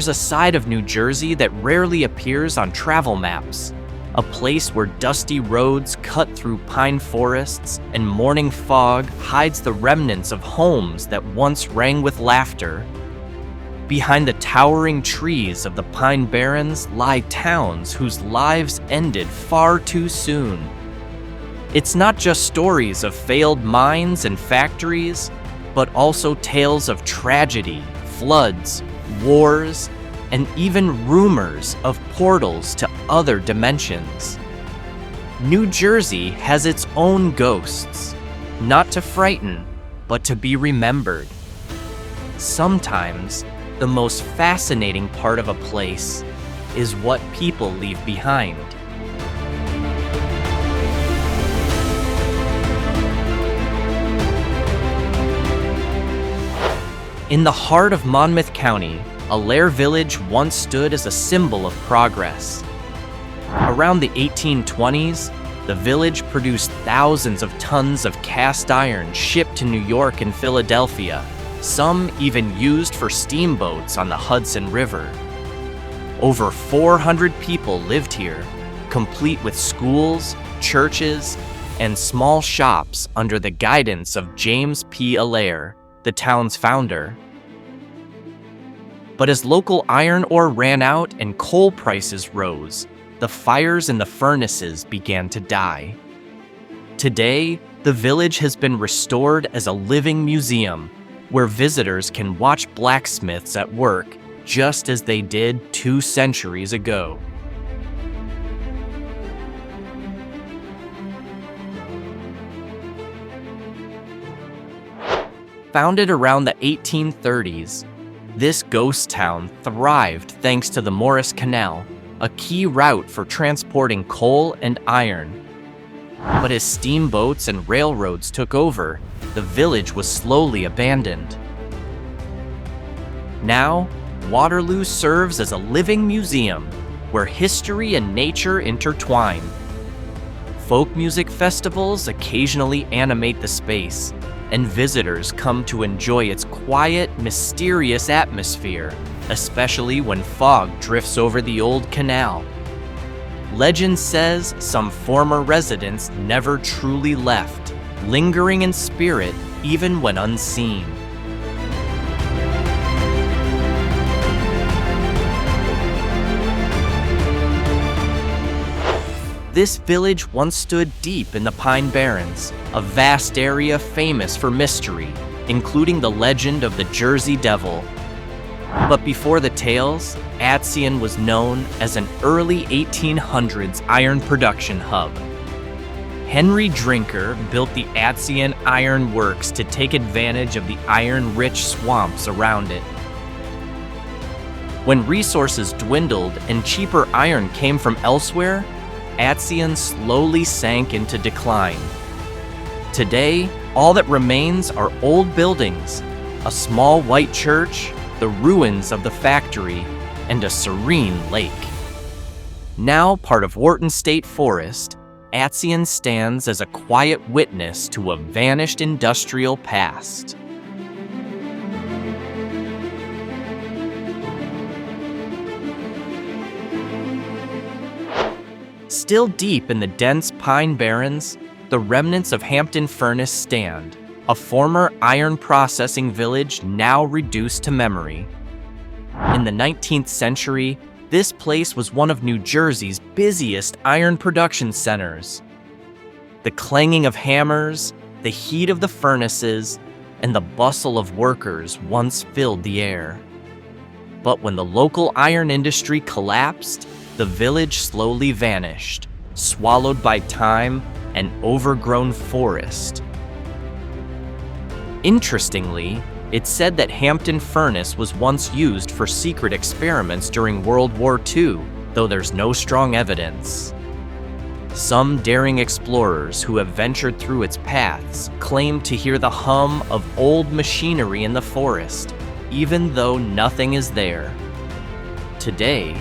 there's a side of New Jersey that rarely appears on travel maps. A place where dusty roads cut through pine forests and morning fog hides the remnants of homes that once rang with laughter. Behind the towering trees of the Pine Barrens lie towns whose lives ended far too soon. It's not just stories of failed mines and factories, but also tales of tragedy, floods, wars, and even rumors of portals to other dimensions. New Jersey has its own ghosts, not to frighten, but to be remembered. Sometimes, the most fascinating part of a place is what people leave behind. In the heart of Monmouth County, Allaire Village once stood as a symbol of progress. Around the 1820s, the village produced thousands of tons of cast iron shipped to New York and Philadelphia, some even used for steamboats on the Hudson River. Over 400 people lived here, complete with schools, churches, and small shops under the guidance of James P. Allaire, the town's founder. But as local iron ore ran out and coal prices rose, the fires in the furnaces began to die. Today, the village has been restored as a living museum where visitors can watch blacksmiths at work just as they did 2 centuries ago. Founded around the 1830s, this ghost town thrived thanks to the Morris Canal, a key route for transporting coal and iron. But as steamboats and railroads took over, the village was slowly abandoned. Now, Waterloo serves as a living museum where history and nature intertwine. Folk music festivals occasionally animate the space, and visitors come to enjoy its quiet, mysterious atmosphere, especially when fog drifts over the old canal. Legend says some former residents never truly left, lingering in spirit even when unseen. This village once stood deep in the Pine Barrens, a vast area famous for mystery, including the legend of the Jersey Devil. But before the tales, Atsion was known as an early 1800s iron production hub. Henry Drinker built the Atsion Iron Works to take advantage of the iron-rich swamps around it. When resources dwindled and cheaper iron came from elsewhere, Atsion slowly sank into decline. Today, all that remains are old buildings, a small white church, the ruins of the factory, and a serene lake. Now part of Wharton State Forest, Atsion stands as a quiet witness to a vanished industrial past. Still deep in the dense Pine Barrens, the remnants of Hampton Furnace stand, a former iron processing village now reduced to memory. In the 19th century, this place was one of New Jersey's busiest iron production centers. The clanging of hammers, the heat of the furnaces, and the bustle of workers once filled the air. But when the local iron industry collapsed, the village slowly vanished, swallowed by time and overgrown forest. Interestingly, it's said that Hampton Furnace was once used for secret experiments during World War II, though there's no strong evidence. Some daring explorers who have ventured through its paths claim to hear the hum of old machinery in the forest, even though nothing is there. Today,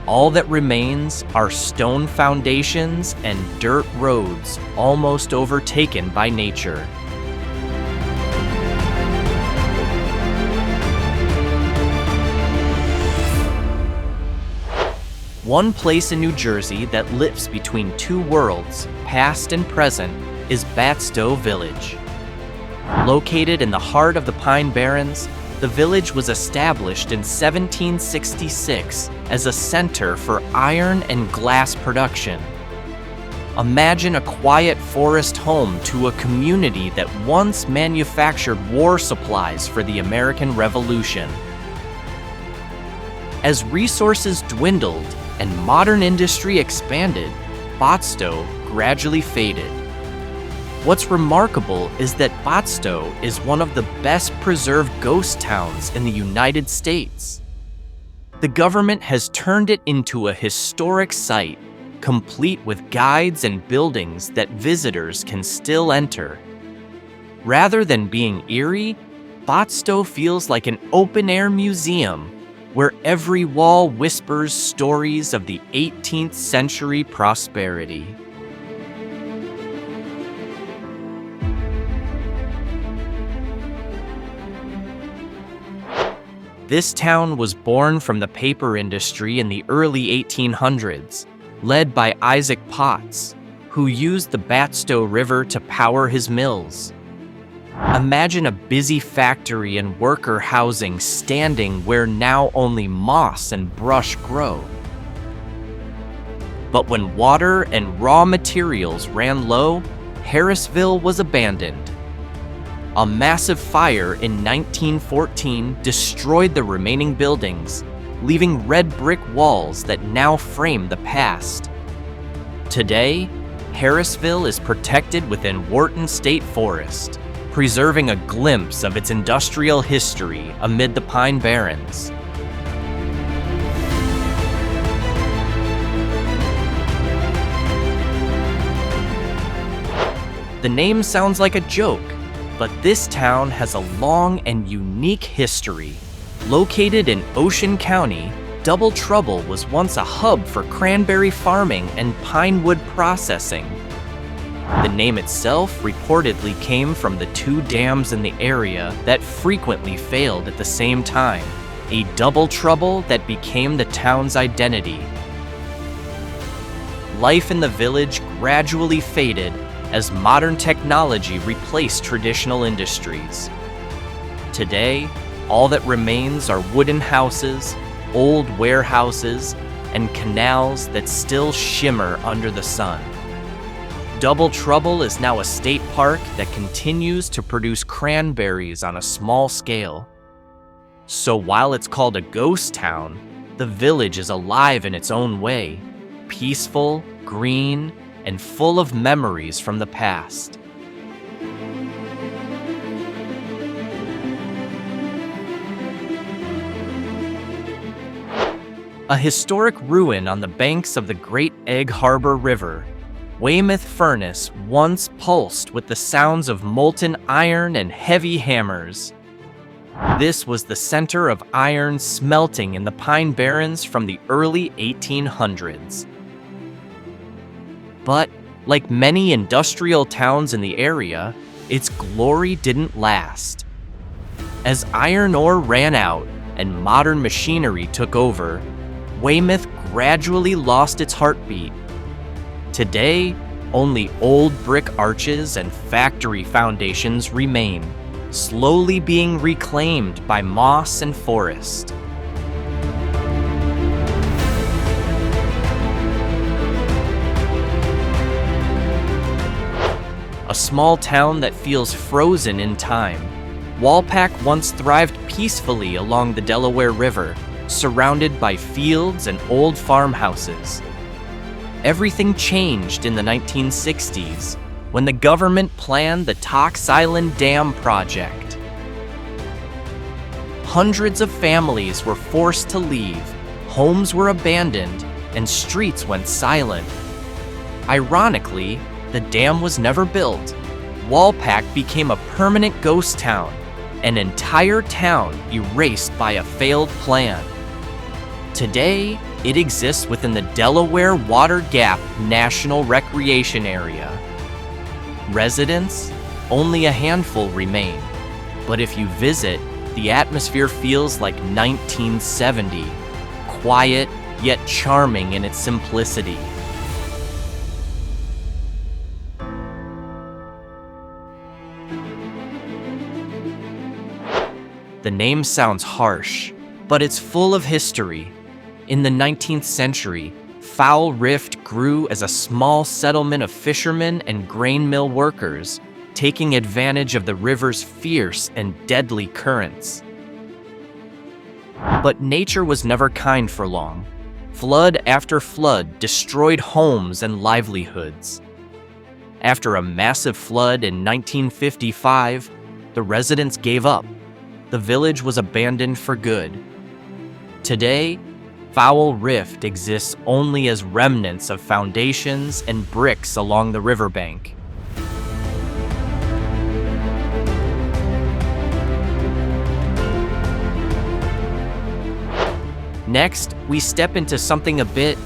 all that remains are stone foundations and dirt roads almost overtaken by nature. One place in New Jersey that lives between two worlds, past and present, is Batsto Village. Located in the heart of the Pine Barrens, the village was established in 1766 as a center for iron and glass production. Imagine a quiet forest home to a community that once manufactured war supplies for the American Revolution. As resources dwindled and modern industry expanded, Batsto gradually faded. What's remarkable is that Batsto is one of the best preserved ghost towns in the United States. The government has turned it into a historic site, complete with guides and buildings that visitors can still enter. Rather than being eerie, Batsto feels like an open-air museum where every wall whispers stories of the 18th century prosperity. This town was born from the paper industry in the early 1800s, led by Isaac Potts, who used the Batsto River to power his mills. Imagine a busy factory and worker housing standing where now only moss and brush grow. But when water and raw materials ran low, Harrisville was abandoned. A massive fire in 1914 destroyed the remaining buildings, leaving red brick walls that now frame the past. Today, Harrisville is protected within Wharton State Forest, preserving a glimpse of its industrial history amid the Pine Barrens. The name sounds like a joke, but this town has a long and unique history. Located in Ocean County, Double Trouble was once a hub for cranberry farming and pine wood processing. The name itself reportedly came from the two dams in the area that frequently failed at the same time, a double trouble that became the town's identity. Life in the village gradually faded as modern technology replaced traditional industries. Today, all that remains are wooden houses, old warehouses, and canals that still shimmer under the sun. Double Trouble is now a state park that continues to produce cranberries on a small scale. So while it's called a ghost town, the village is alive in its own way, peaceful, green, and full of memories from the past. A historic ruin on the banks of the Great Egg Harbor River, Weymouth Furnace once pulsed with the sounds of molten iron and heavy hammers. This was the center of iron smelting in the Pine Barrens from the early 1800s. But, like many industrial towns in the area, its glory didn't last. As iron ore ran out and modern machinery took over, Weymouth gradually lost its heartbeat. Today, only old brick arches and factory foundations remain, slowly being reclaimed by moss and forest. A small town that feels frozen in time, Walpack once thrived peacefully along the Delaware River, surrounded by fields and old farmhouses. Everything changed in the 1960s when the government planned the Tox Island Dam project. Hundreds of families were forced to leave, homes were abandoned, and streets went silent. Ironically, the dam was never built. Walpack became a permanent ghost town, an entire town erased by a failed plan. Today, it exists within the Delaware Water Gap National Recreation Area. Residents, only a handful remain, but if you visit, the atmosphere feels like 1970. Quiet, yet charming in its simplicity. The name sounds harsh, but it's full of history. In the 19th century, Foul Rift grew as a small settlement of fishermen and grain mill workers, taking advantage of the river's fierce and deadly currents. But nature was never kind for long. Flood after flood destroyed homes and livelihoods. After a massive flood in 1955, the residents gave up. The village was abandoned for good. Today, Foul Rift exists only as remnants of foundations and bricks along the riverbank. Next, we step into something a bit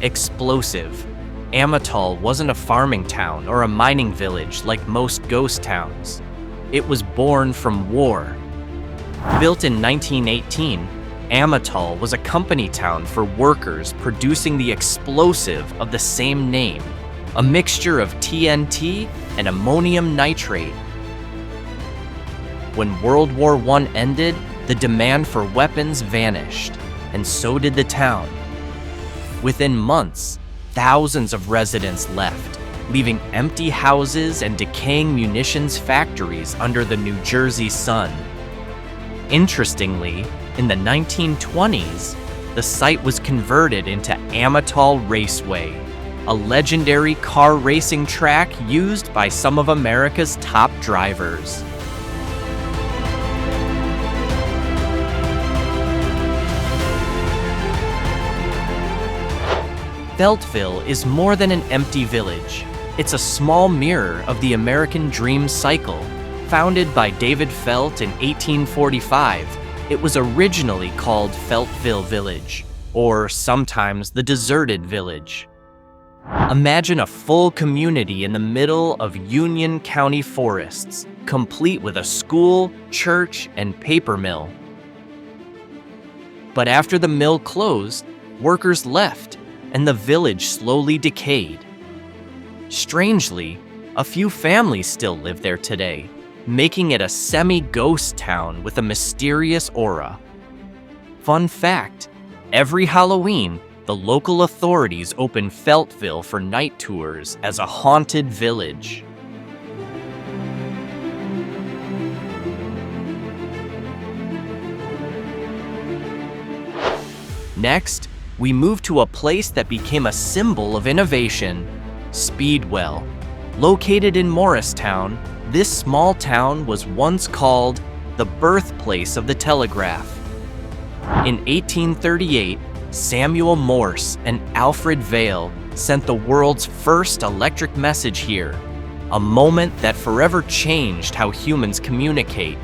explosive. Amatol wasn't a farming town or a mining village like most ghost towns. It was born from war. Built in 1918, Amatol was a company town for workers producing the explosive of the same name, a mixture of TNT and ammonium nitrate. When World War I ended, the demand for weapons vanished, and so did the town. Within months, thousands of residents left, leaving empty houses and decaying munitions factories under the New Jersey sun. Interestingly, in the 1920s, the site was converted into Amatol Raceway, a legendary car racing track used by some of America's top drivers. Feltville is more than an empty village. It's a small mirror of the American dream cycle. Founded by David Felt in 1845, it was originally called Feltville Village, or sometimes the Deserted Village. Imagine a full community in the middle of Union County forests, complete with a school, church, and paper mill. But after the mill closed, workers left, and the village slowly decayed. Strangely, a few families still live there today, making it a semi-ghost town with a mysterious aura. Fun fact, every Halloween, the local authorities open Feltville for night tours as a haunted village. Next, we move to a place that became a symbol of innovation, Speedwell. Located in Morristown, this small town was once called the birthplace of the telegraph. In 1838, Samuel Morse and Alfred Vail sent the world's first electric message here, a moment that forever changed how humans communicate.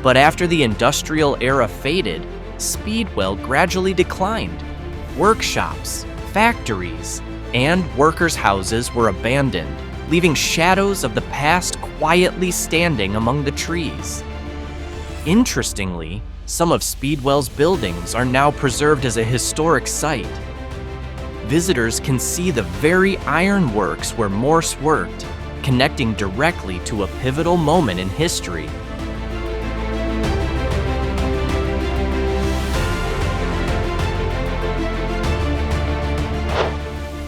But after the industrial era faded, Speedwell gradually declined. Workshops, factories, and workers' houses were abandoned, leaving shadows of the past quietly standing among the trees. Interestingly, some of Speedwell's buildings are now preserved as a historic site. Visitors can see the very ironworks where Morse worked, connecting directly to a pivotal moment in history.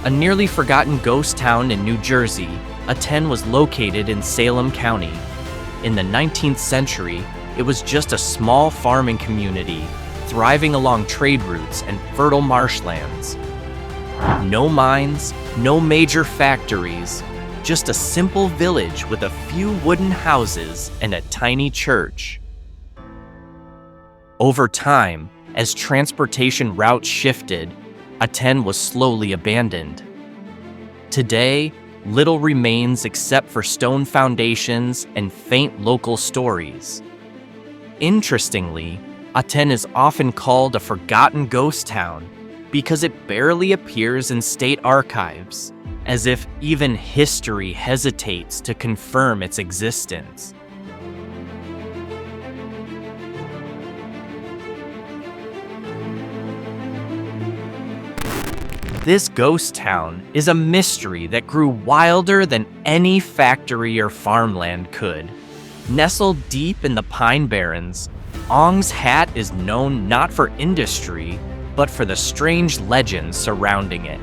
A nearly forgotten ghost town in New Jersey, Aten was located in Salem County. In the 19th century, it was just a small farming community, thriving along trade routes and fertile marshlands. No mines, no major factories, just a simple village with a few wooden houses and a tiny church. Over time, as transportation routes shifted, Aten was slowly abandoned. Today, little remains except for stone foundations and faint local stories. Interestingly, Aten is often called a forgotten ghost town because it barely appears in state archives, as if even history hesitates to confirm its existence. This ghost town is a mystery that grew wilder than any factory or farmland could. Nestled deep in the Pine Barrens, Ong's Hat is known not for industry, but for the strange legends surrounding it.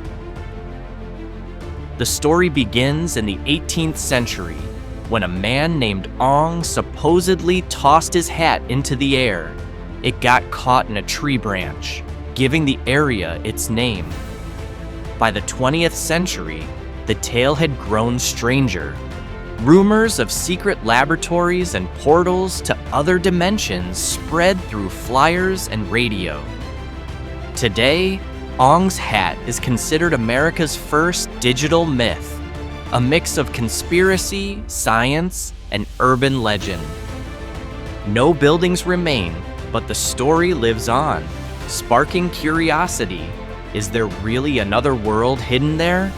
The story begins in the 18th century, when a man named Ong supposedly tossed his hat into the air. It got caught in a tree branch, giving the area its name. By the 20th century, the tale had grown stranger. Rumors of secret laboratories and portals to other dimensions spread through flyers and radio. Today, Ong's Hat is considered America's first digital myth, a mix of conspiracy, science, and urban legend. No buildings remain, but the story lives on, sparking curiosity. Is there really another world hidden there?